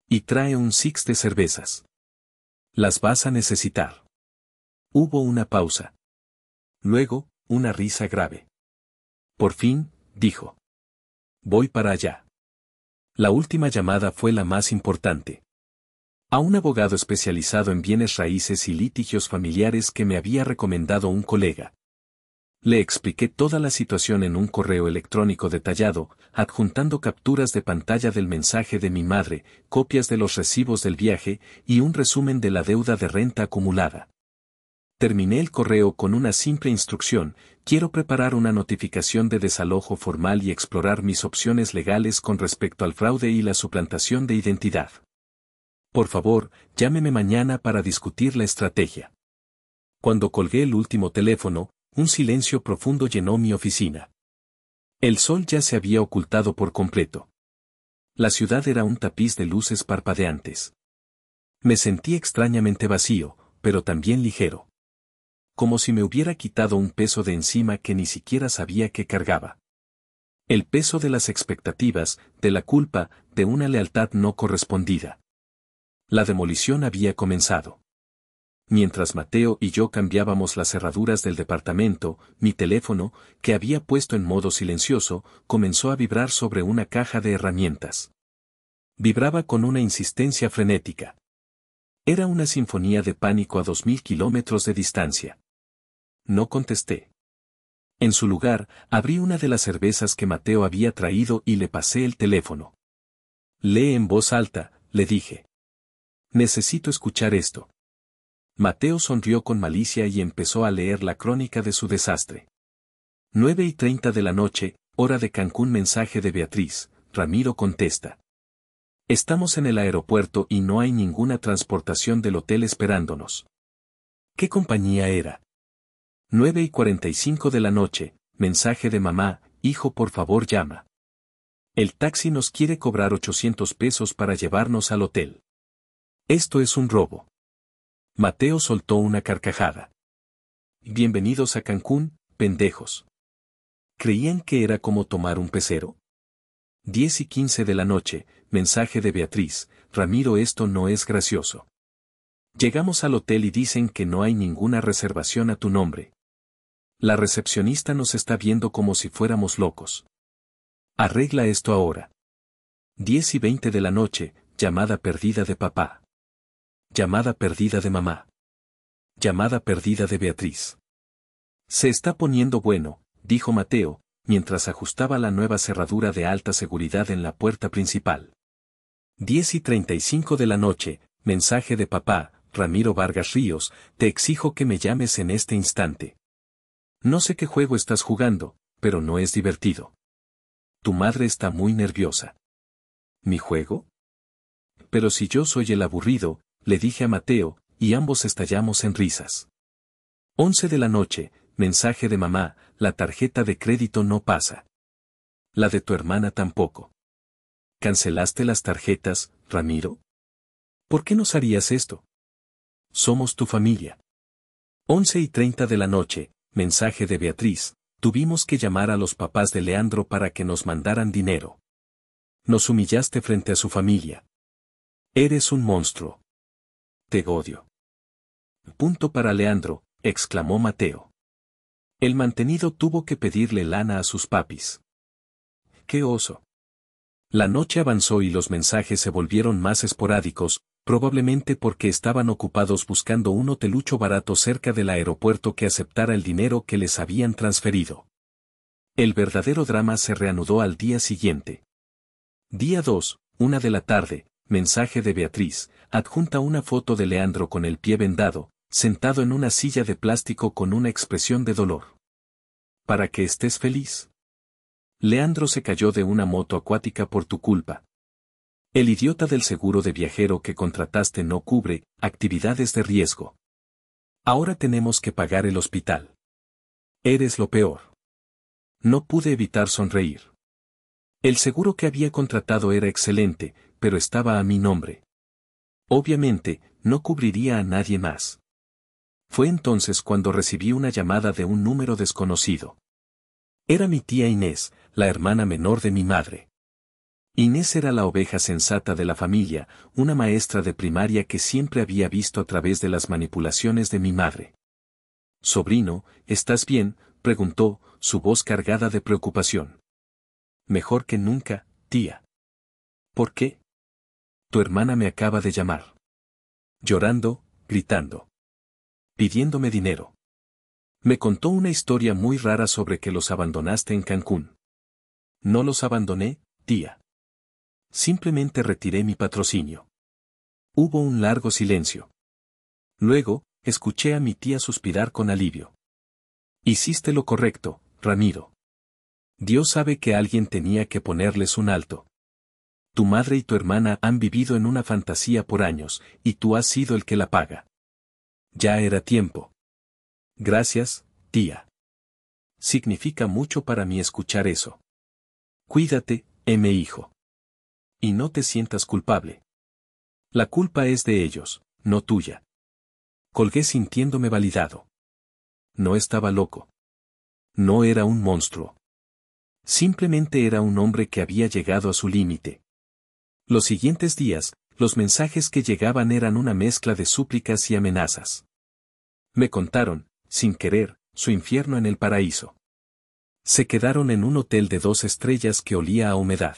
Y trae un six de cervezas. Las vas a necesitar. Hubo una pausa. Luego, una risa grave. Por fin, dijo. Voy para allá. La última llamada fue la más importante. A un abogado especializado en bienes raíces y litigios familiares que me había recomendado un colega. Le expliqué toda la situación en un correo electrónico detallado, adjuntando capturas de pantalla del mensaje de mi madre, copias de los recibos del viaje y un resumen de la deuda de renta acumulada. Terminé el correo con una simple instrucción: quiero preparar una notificación de desalojo formal y explorar mis opciones legales con respecto al fraude y la suplantación de identidad. Por favor, llámeme mañana para discutir la estrategia. Cuando colgué el último teléfono, un silencio profundo llenó mi oficina. El sol ya se había ocultado por completo. La ciudad era un tapiz de luces parpadeantes. Me sentí extrañamente vacío, pero también ligero. Como si me hubiera quitado un peso de encima que ni siquiera sabía que cargaba. El peso de las expectativas, de la culpa, de una lealtad no correspondida. La demolición había comenzado. Mientras Mateo y yo cambiábamos las cerraduras del departamento, mi teléfono, que había puesto en modo silencioso, comenzó a vibrar sobre una caja de herramientas. Vibraba con una insistencia frenética. Era una sinfonía de pánico a 2000 kilómetros de distancia. No contesté. En su lugar, abrí una de las cervezas que Mateo había traído y le pasé el teléfono. Lee en voz alta, le dije. Necesito escuchar esto. Mateo sonrió con malicia y empezó a leer la crónica de su desastre. 9:30 de la noche, hora de Cancún. Mensaje de Beatriz. Ramiro contesta. Estamos en el aeropuerto y no hay ninguna transportación del hotel esperándonos. ¿Qué compañía era? 9:45 de la noche, mensaje de mamá: hijo, por favor llama. El taxi nos quiere cobrar 800 pesos para llevarnos al hotel. Esto es un robo. Mateo soltó una carcajada. Bienvenidos a Cancún, pendejos. ¿Creían que era como tomar un pecero? 10:15 de la noche, mensaje de Beatriz: Ramiro, esto no es gracioso. Llegamos al hotel y dicen que no hay ninguna reservación a tu nombre. La recepcionista nos está viendo como si fuéramos locos. Arregla esto ahora. 10:20 de la noche, llamada perdida de papá. Llamada perdida de mamá. Llamada perdida de Beatriz. Se está poniendo bueno, dijo Mateo, mientras ajustaba la nueva cerradura de alta seguridad en la puerta principal. 10:35 de la noche, mensaje de papá: Ramiro Vargas Ríos, te exijo que me llames en este instante. No sé qué juego estás jugando, pero no es divertido. Tu madre está muy nerviosa. ¿Mi juego? Pero si yo soy el aburrido, le dije a Mateo, y ambos estallamos en risas. 11 de la noche, mensaje de mamá: la tarjeta de crédito no pasa. La de tu hermana tampoco. ¿Cancelaste las tarjetas, Ramiro? ¿Por qué nos harías esto? Somos tu familia. 11:30 de la noche, mensaje de Beatriz: tuvimos que llamar a los papás de Leandro para que nos mandaran dinero. Nos humillaste frente a su familia. Eres un monstruo. Te odio. Punto para Leandro, exclamó Mateo. El mantenido tuvo que pedirle lana a sus papis. ¡Qué oso! La noche avanzó y los mensajes se volvieron más esporádicos, probablemente porque estaban ocupados buscando un hotelucho barato cerca del aeropuerto que aceptara el dinero que les habían transferido. El verdadero drama se reanudó al día siguiente. Día 2, 1 de la tarde, mensaje de Beatriz: adjunta una foto de Leandro con el pie vendado, sentado en una silla de plástico con una expresión de dolor. Para que estés feliz. Leandro se cayó de una moto acuática por tu culpa. El idiota del seguro de viajero que contrataste no cubre actividades de riesgo. Ahora tenemos que pagar el hospital. Eres lo peor. No pude evitar sonreír. El seguro que había contratado era excelente, pero estaba a mi nombre. Obviamente, no cubriría a nadie más. Fue entonces cuando recibí una llamada de un número desconocido. Era mi tía Inés, la hermana menor de mi madre. Inés era la oveja sensata de la familia, una maestra de primaria que siempre había visto a través de las manipulaciones de mi madre. Sobrino, ¿estás bien?, preguntó, su voz cargada de preocupación. Mejor que nunca, tía. ¿Por qué? Tu hermana me acaba de llamar. Llorando, gritando. Pidiéndome dinero. Me contó una historia muy rara sobre que los abandonaste en Cancún. No los abandoné, tía. Simplemente retiré mi patrocinio. Hubo un largo silencio. Luego, escuché a mi tía suspirar con alivio. Hiciste lo correcto, Ramiro. Dios sabe que alguien tenía que ponerles un alto. Tu madre y tu hermana han vivido en una fantasía por años, y tú has sido el que la paga. Ya era tiempo. Gracias, tía. Significa mucho para mí escuchar eso. Cuídate, hijo. Y no te sientas culpable. La culpa es de ellos, no tuya. Colgué sintiéndome validado. No estaba loco. No era un monstruo. Simplemente era un hombre que había llegado a su límite. Los siguientes días, los mensajes que llegaban eran una mezcla de súplicas y amenazas. Me contaron, sin querer, su infierno en el paraíso. Se quedaron en un hotel de 2 estrellas que olía a humedad.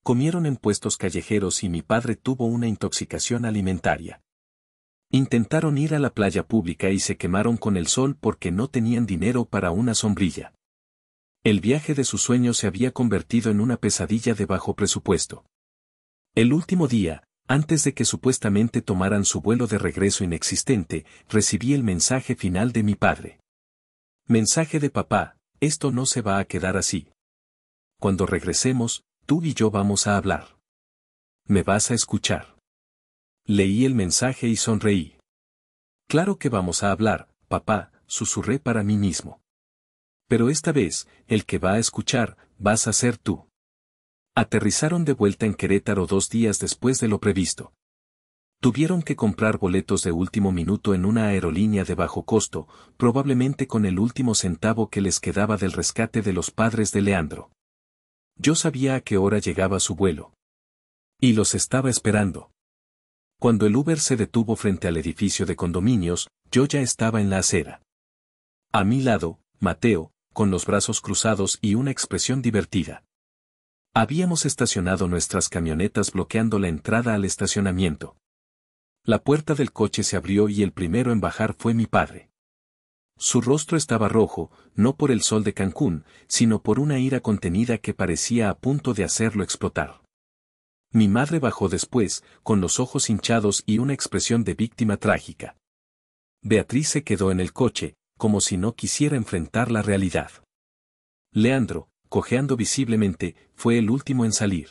Comieron en puestos callejeros y mi padre tuvo una intoxicación alimentaria. Intentaron ir a la playa pública y se quemaron con el sol porque no tenían dinero para una sombrilla. El viaje de sus sueños se había convertido en una pesadilla de bajo presupuesto. El último día, antes de que supuestamente tomaran su vuelo de regreso inexistente, recibí el mensaje final de mi padre. Mensaje de papá: esto no se va a quedar así. Cuando regresemos, tú y yo vamos a hablar. ¿Me vas a escuchar? Leí el mensaje y sonreí. Claro que vamos a hablar, papá, susurré para mí mismo. Pero esta vez, el que va a escuchar, vas a ser tú. Aterrizaron de vuelta en Querétaro 2 días después de lo previsto. Tuvieron que comprar boletos de último minuto en una aerolínea de bajo costo, probablemente con el último centavo que les quedaba del rescate de los padres de Leandro. Yo sabía a qué hora llegaba su vuelo. Y los estaba esperando. Cuando el Uber se detuvo frente al edificio de condominios, yo ya estaba en la acera. A mi lado, Mateo, con los brazos cruzados y una expresión divertida. Habíamos estacionado nuestras camionetas bloqueando la entrada al estacionamiento. La puerta del coche se abrió y el primero en bajar fue mi padre. Su rostro estaba rojo, no por el sol de Cancún, sino por una ira contenida que parecía a punto de hacerlo explotar. Mi madre bajó después, con los ojos hinchados y una expresión de víctima trágica. Beatriz se quedó en el coche, como si no quisiera enfrentar la realidad. Leandro, cojeando visiblemente, fue el último en salir.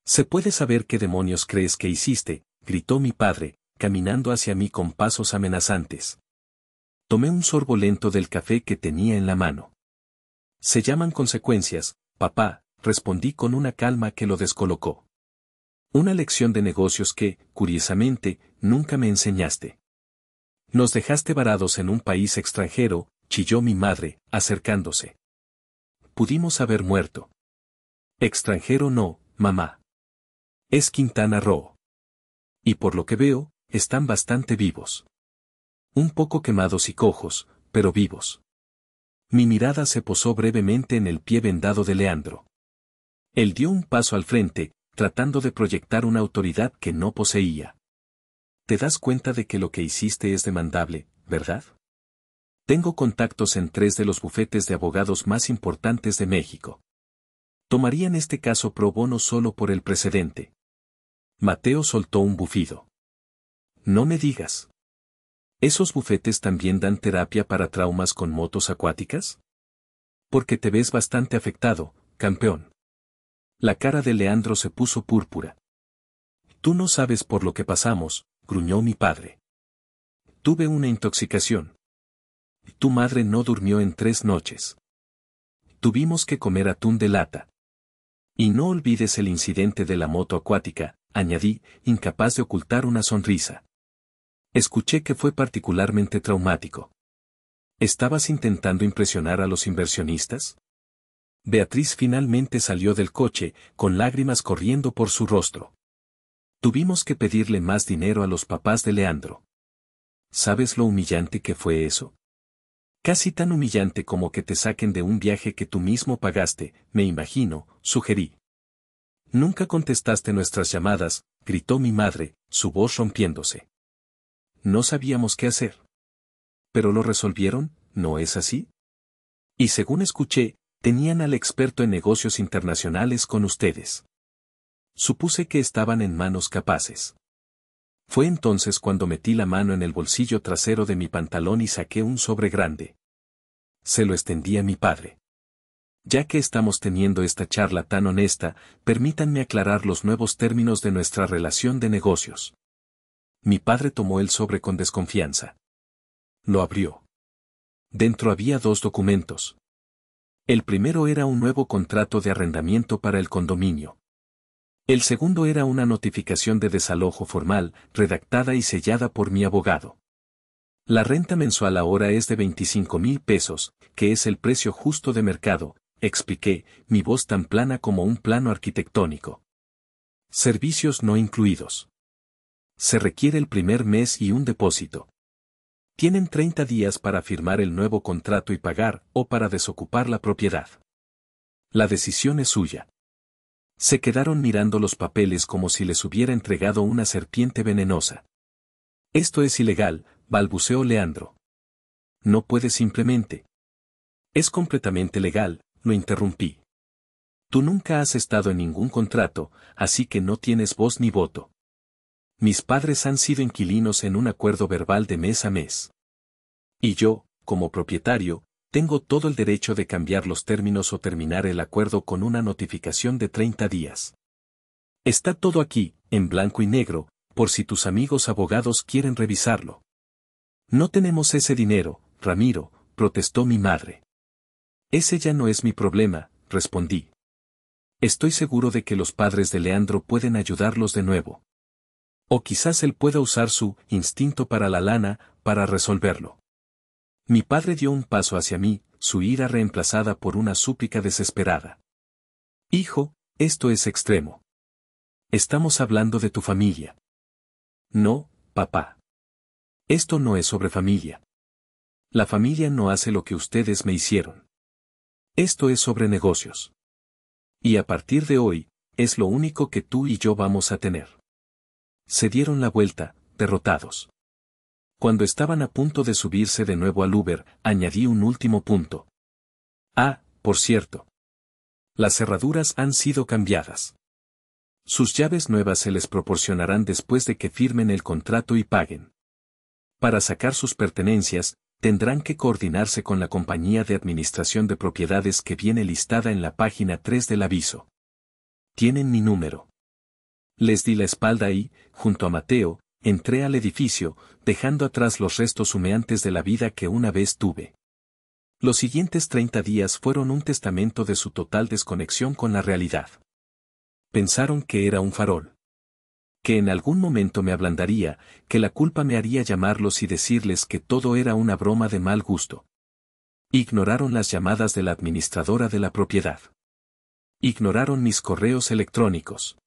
¿Se puede saber qué demonios crees que hiciste?, gritó mi padre, caminando hacia mí con pasos amenazantes. Tomé un sorbo lento del café que tenía en la mano. Se llaman consecuencias, papá, respondí con una calma que lo descolocó. Una lección de negocios que, curiosamente, nunca me enseñaste. Nos dejaste varados en un país extranjero, chilló mi madre, acercándose. Pudimos haber muerto. Extranjero no, mamá. Es Quintana Roo. Y por lo que veo, están bastante vivos. Un poco quemados y cojos, pero vivos. Mi mirada se posó brevemente en el pie vendado de Leandro. Él dio un paso al frente, tratando de proyectar una autoridad que no poseía. ¿Te das cuenta de que lo que hiciste es demandable, verdad? Tengo contactos en 3 de los bufetes de abogados más importantes de México. Tomarían este caso pro bono solo por el precedente. Mateo soltó un bufido. No me digas. ¿Esos bufetes también dan terapia para traumas con motos acuáticas? Porque te ves bastante afectado, campeón. La cara de Leandro se puso púrpura. Tú no sabes por lo que pasamos, gruñó mi padre. Tuve una intoxicación. Tu madre no durmió en 3 noches. Tuvimos que comer atún de lata. Y no olvides el incidente de la moto acuática, añadí, incapaz de ocultar una sonrisa. Escuché que fue particularmente traumático. ¿Estabas intentando impresionar a los inversionistas? Beatriz finalmente salió del coche, con lágrimas corriendo por su rostro. Tuvimos que pedirle más dinero a los papás de Leandro. ¿Sabes lo humillante que fue eso? Casi tan humillante como que te saquen de un viaje que tú mismo pagaste, me imagino, sugerí. Nunca contestaste nuestras llamadas, gritó mi madre, su voz rompiéndose. No sabíamos qué hacer. Pero lo resolvieron, ¿no es así? Y según escuché, tenían al experto en negocios internacionales con ustedes. Supuse que estaban en manos capaces. Fue entonces cuando metí la mano en el bolsillo trasero de mi pantalón y saqué un sobre grande. Se lo extendí a mi padre. Ya que estamos teniendo esta charla tan honesta, permítanme aclarar los nuevos términos de nuestra relación de negocios. Mi padre tomó el sobre con desconfianza. Lo abrió. Dentro había 2 documentos. El primero era un nuevo contrato de arrendamiento para el condominio. El segundo era una notificación de desalojo formal, redactada y sellada por mi abogado. La renta mensual ahora es de 25,000 pesos, que es el precio justo de mercado, expliqué, mi voz tan plana como un plano arquitectónico. Servicios no incluidos. Se requiere el primer mes y un depósito. Tienen 30 días para firmar el nuevo contrato y pagar, o para desocupar la propiedad. La decisión es suya. Se quedaron mirando los papeles como si les hubiera entregado una serpiente venenosa. Esto es ilegal, balbuceó Leandro. No puede simplemente. Es completamente legal, lo interrumpí. Tú nunca has estado en ningún contrato, así que no tienes voz ni voto. Mis padres han sido inquilinos en un acuerdo verbal de mes a mes. Y yo, como propietario, tengo todo el derecho de cambiar los términos o terminar el acuerdo con una notificación de 30 días. Está todo aquí, en blanco y negro, por si tus amigos abogados quieren revisarlo. No tenemos ese dinero, Ramiro, protestó mi madre. Ese ya no es mi problema, respondí. Estoy seguro de que los padres de Leandro pueden ayudarlos de nuevo. O quizás él pueda usar su instinto para la lana, para resolverlo. Mi padre dio un paso hacia mí, su ira reemplazada por una súplica desesperada. Hijo, esto es extremo. Estamos hablando de tu familia. No, papá. Esto no es sobre familia. La familia no hace lo que ustedes me hicieron. Esto es sobre negocios. Y a partir de hoy, es lo único que tú y yo vamos a tener. Se dieron la vuelta, derrotados. Cuando estaban a punto de subirse de nuevo al Uber, añadí un último punto. Ah, por cierto. Las cerraduras han sido cambiadas. Sus llaves nuevas se les proporcionarán después de que firmen el contrato y paguen. Para sacar sus pertenencias, tendrán que coordinarse con la compañía de administración de propiedades que viene listada en la página 3 del aviso. Tienen mi número. Les di la espalda y, junto a Mateo, entré al edificio, dejando atrás los restos humeantes de la vida que una vez tuve. Los siguientes 30 días fueron un testamento de su total desconexión con la realidad. Pensaron que era un farol. Que en algún momento me ablandaría, que la culpa me haría llamarlos y decirles que todo era una broma de mal gusto. Ignoraron las llamadas de la administradora de la propiedad. Ignoraron mis correos electrónicos.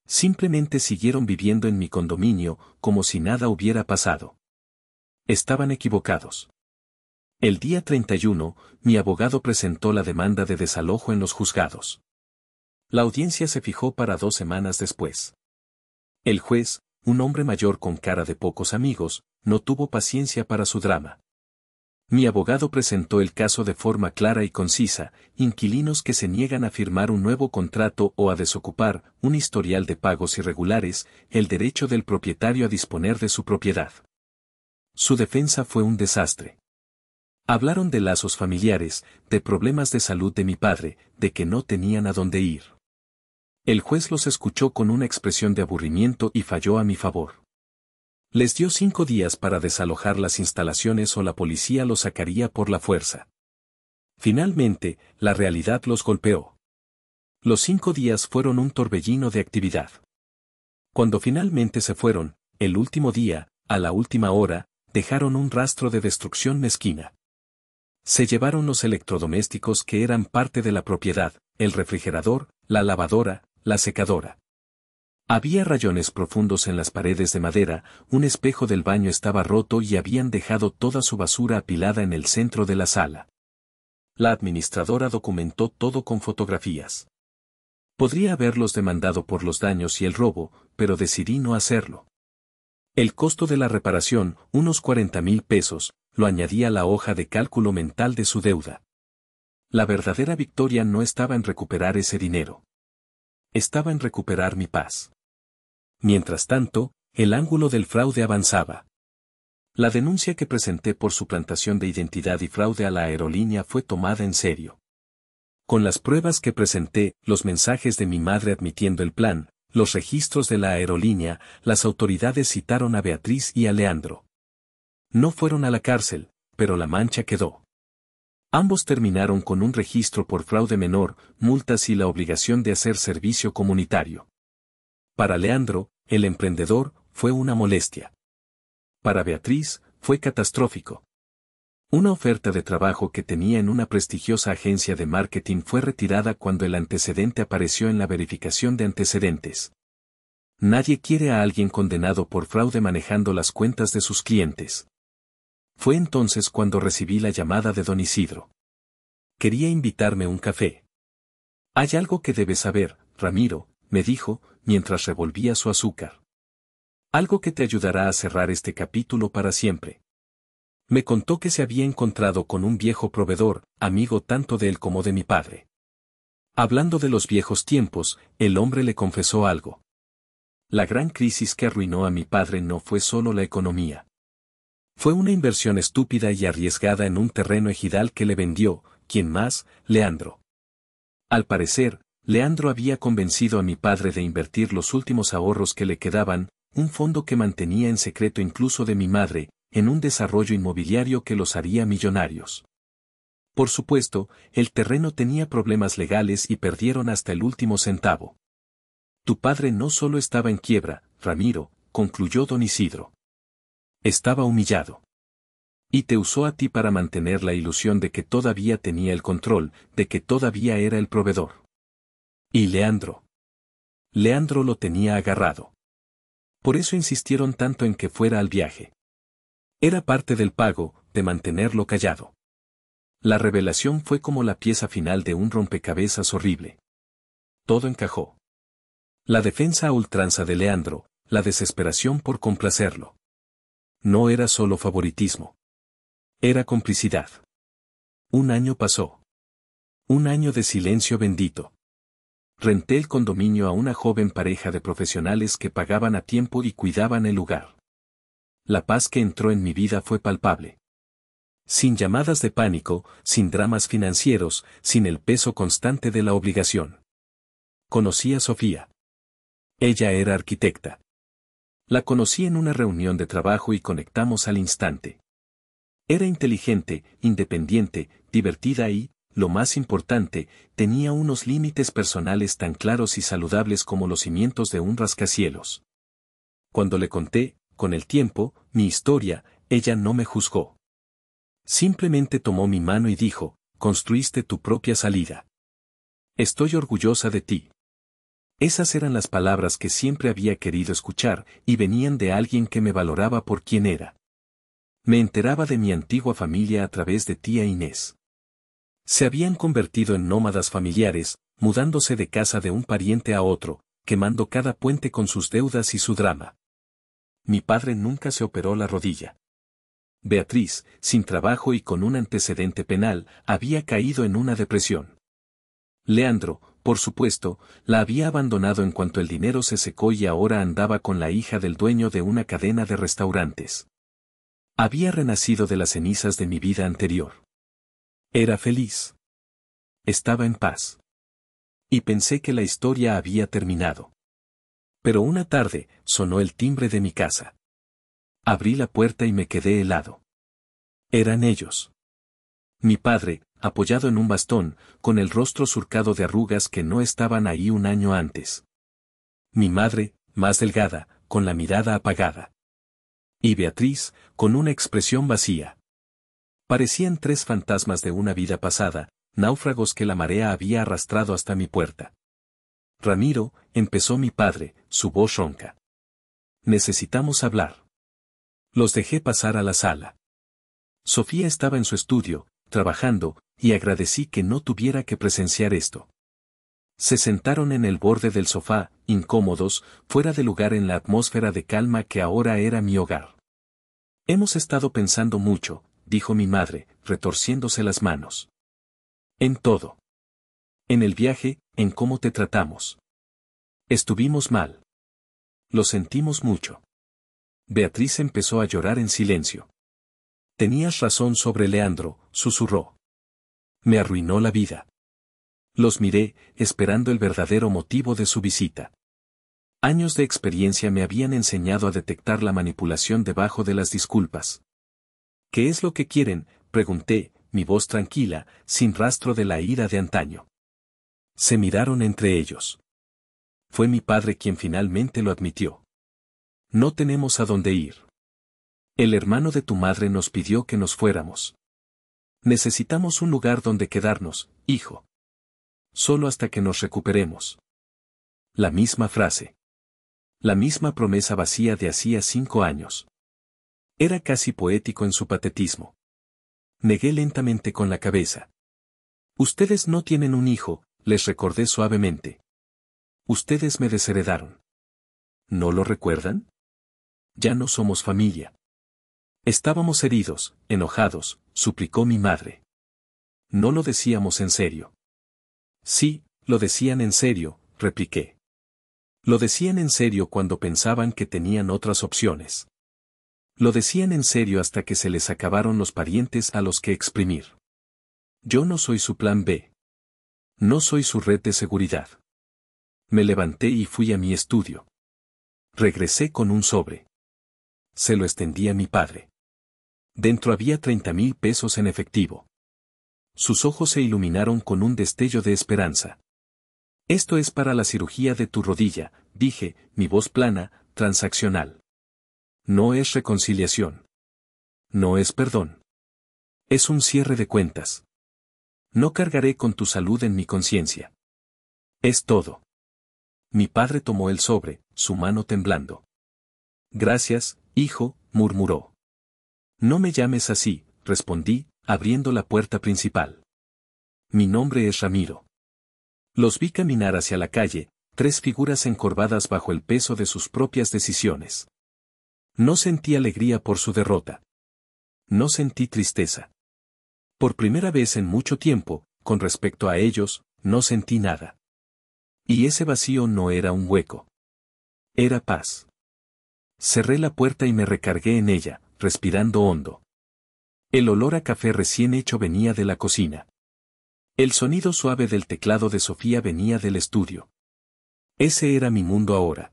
Simplemente siguieron viviendo en mi condominio, como si nada hubiera pasado. Estaban equivocados. El día 31, mi abogado presentó la demanda de desalojo en los juzgados. La audiencia se fijó para 2 semanas después. El juez, un hombre mayor con cara de pocos amigos, no tuvo paciencia para su drama. Mi abogado presentó el caso de forma clara y concisa: inquilinos que se niegan a firmar un nuevo contrato o a desocupar, un historial de pagos irregulares, el derecho del propietario a disponer de su propiedad. Su defensa fue un desastre. Hablaron de lazos familiares, de problemas de salud de mi padre, de que no tenían a dónde ir. El juez los escuchó con una expresión de aburrimiento y falló a mi favor. Les dio 5 días para desalojar las instalaciones o la policía los sacaría por la fuerza. Finalmente, la realidad los golpeó. Los 5 días fueron un torbellino de actividad. Cuando finalmente se fueron, el último día, a la última hora, dejaron un rastro de destrucción mezquina. Se llevaron los electrodomésticos que eran parte de la propiedad, el refrigerador, la lavadora, la secadora. Había rayones profundos en las paredes de madera, un espejo del baño estaba roto y habían dejado toda su basura apilada en el centro de la sala. La administradora documentó todo con fotografías. Podría haberlos demandado por los daños y el robo, pero decidí no hacerlo. El costo de la reparación, unos 40,000 pesos, lo añadí a la hoja de cálculo mental de su deuda. La verdadera victoria no estaba en recuperar ese dinero. Estaba en recuperar mi paz. Mientras tanto, el ángulo del fraude avanzaba. La denuncia que presenté por suplantación de identidad y fraude a la aerolínea fue tomada en serio. Con las pruebas que presenté, los mensajes de mi madre admitiendo el plan, los registros de la aerolínea, las autoridades citaron a Beatriz y a Leandro. No fueron a la cárcel, pero la mancha quedó. Ambos terminaron con un registro por fraude menor, multas y la obligación de hacer servicio comunitario. Para Leandro, el emprendedor, fue una molestia. Para Beatriz, fue catastrófico. Una oferta de trabajo que tenía en una prestigiosa agencia de marketing fue retirada cuando el antecedente apareció en la verificación de antecedentes. Nadie quiere a alguien condenado por fraude manejando las cuentas de sus clientes. Fue entonces cuando recibí la llamada de don Isidro. Quería invitarme un café. Hay algo que debes saber, Ramiro, me dijo, mientras revolvía su azúcar. Algo que te ayudará a cerrar este capítulo para siempre. Me contó que se había encontrado con un viejo proveedor, amigo tanto de él como de mi padre. Hablando de los viejos tiempos, el hombre le confesó algo. La gran crisis que arruinó a mi padre no fue solo la economía. Fue una inversión estúpida y arriesgada en un terreno ejidal que le vendió, ¿quién más? Leandro. Al parecer, Leandro había convencido a mi padre de invertir los últimos ahorros que le quedaban, un fondo que mantenía en secreto incluso de mi madre, en un desarrollo inmobiliario que los haría millonarios. Por supuesto, el terreno tenía problemas legales y perdieron hasta el último centavo. Tu padre no solo estaba en quiebra, Ramiro, concluyó don Isidro. Estaba humillado. Y te usó a ti para mantener la ilusión de que todavía tenía el control, de que todavía era el proveedor. ¿Y Leandro? Leandro lo tenía agarrado. Por eso insistieron tanto en que fuera al viaje. Era parte del pago, de mantenerlo callado. La revelación fue como la pieza final de un rompecabezas horrible. Todo encajó. La defensa a ultranza de Leandro, la desesperación por complacerlo. No era solo favoritismo. Era complicidad. Un año pasó. Un año de silencio bendito. Renté el condominio a una joven pareja de profesionales que pagaban a tiempo y cuidaban el lugar. La paz que entró en mi vida fue palpable. Sin llamadas de pánico, sin dramas financieros, sin el peso constante de la obligación. Conocí a Sofía. Ella era arquitecta. La conocí en una reunión de trabajo y conectamos al instante. Era inteligente, independiente, divertida y, lo más importante, tenía unos límites personales tan claros y saludables como los cimientos de un rascacielos. Cuando le conté, con el tiempo, mi historia, ella no me juzgó. Simplemente tomó mi mano y dijo, construiste tu propia salida. Estoy orgullosa de ti. Esas eran las palabras que siempre había querido escuchar, y venían de alguien que me valoraba por quien era. Me enteraba de mi antigua familia a través de tía Inés. Se habían convertido en nómadas familiares, mudándose de casa de un pariente a otro, quemando cada puente con sus deudas y su drama. Mi padre nunca se operó la rodilla. Beatriz, sin trabajo y con un antecedente penal, había caído en una depresión. Leandro, por supuesto, la había abandonado en cuanto el dinero se secó y ahora andaba con la hija del dueño de una cadena de restaurantes. Había renacido de las cenizas de mi vida anterior. Era feliz. Estaba en paz. Y pensé que la historia había terminado. Pero una tarde, sonó el timbre de mi casa. Abrí la puerta y me quedé helado. Eran ellos. Mi padre, apoyado en un bastón, con el rostro surcado de arrugas que no estaban ahí un año antes. Mi madre, más delgada, con la mirada apagada. Y Beatriz, con una expresión vacía. Parecían tres fantasmas de una vida pasada, náufragos que la marea había arrastrado hasta mi puerta. Ramiro, empezó mi padre, su voz ronca. Necesitamos hablar. Los dejé pasar a la sala. Sofía estaba en su estudio, trabajando, y agradecí que no tuviera que presenciar esto. Se sentaron en el borde del sofá, incómodos, fuera de lugar en la atmósfera de calma que ahora era mi hogar. Hemos estado pensando mucho, dijo mi madre, retorciéndose las manos. En todo. En el viaje, en cómo te tratamos. Estuvimos mal. Lo sentimos mucho. Beatriz empezó a llorar en silencio. Tenías razón sobre Leandro, susurró. Me arruinó la vida. Los miré, esperando el verdadero motivo de su visita. Años de experiencia me habían enseñado a detectar la manipulación debajo de las disculpas. ¿Qué es lo que quieren?, pregunté, mi voz tranquila, sin rastro de la ira de antaño. Se miraron entre ellos. Fue mi padre quien finalmente lo admitió. No tenemos a dónde ir. El hermano de tu madre nos pidió que nos fuéramos. Necesitamos un lugar donde quedarnos, hijo. Solo hasta que nos recuperemos. La misma frase. La misma promesa vacía de hacía 5 años. Era casi poético en su patetismo. Negué lentamente con la cabeza. Ustedes no tienen un hijo, les recordé suavemente. Ustedes me desheredaron. ¿No lo recuerdan? Ya no somos familia. Estábamos heridos, enojados, suplicó mi madre. No lo decíamos en serio. Sí, lo decían en serio, repliqué. Lo decían en serio cuando pensaban que tenían otras opciones. Lo decían en serio hasta que se les acabaron los parientes a los que exprimir. Yo no soy su plan B. No soy su red de seguridad. Me levanté y fui a mi estudio. Regresé con un sobre. Se lo extendí a mi padre. Dentro había 30,000 pesos en efectivo. Sus ojos se iluminaron con un destello de esperanza. Esto es para la cirugía de tu rodilla, dije, mi voz plana, transaccional. No es reconciliación. No es perdón. Es un cierre de cuentas. No cargaré con tu salud en mi conciencia. Es todo. Mi padre tomó el sobre, su mano temblando. Gracias, hijo, murmuró. No me llames así, respondí, abriendo la puerta principal. Mi nombre es Ramiro. Los vi caminar hacia la calle, 3 figuras encorvadas bajo el peso de sus propias decisiones. No sentí alegría por su derrota. No sentí tristeza. Por primera vez en mucho tiempo, con respecto a ellos, no sentí nada. Y ese vacío no era un hueco. Era paz. Cerré la puerta y me recargué en ella, respirando hondo. El olor a café recién hecho venía de la cocina. El sonido suave del teclado de Sofía venía del estudio. Ese era mi mundo ahora.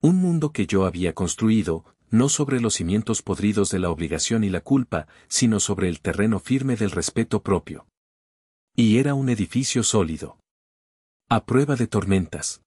Un mundo que yo había construido, no sobre los cimientos podridos de la obligación y la culpa, sino sobre el terreno firme del respeto propio. Y era un edificio sólido. A prueba de tormentas.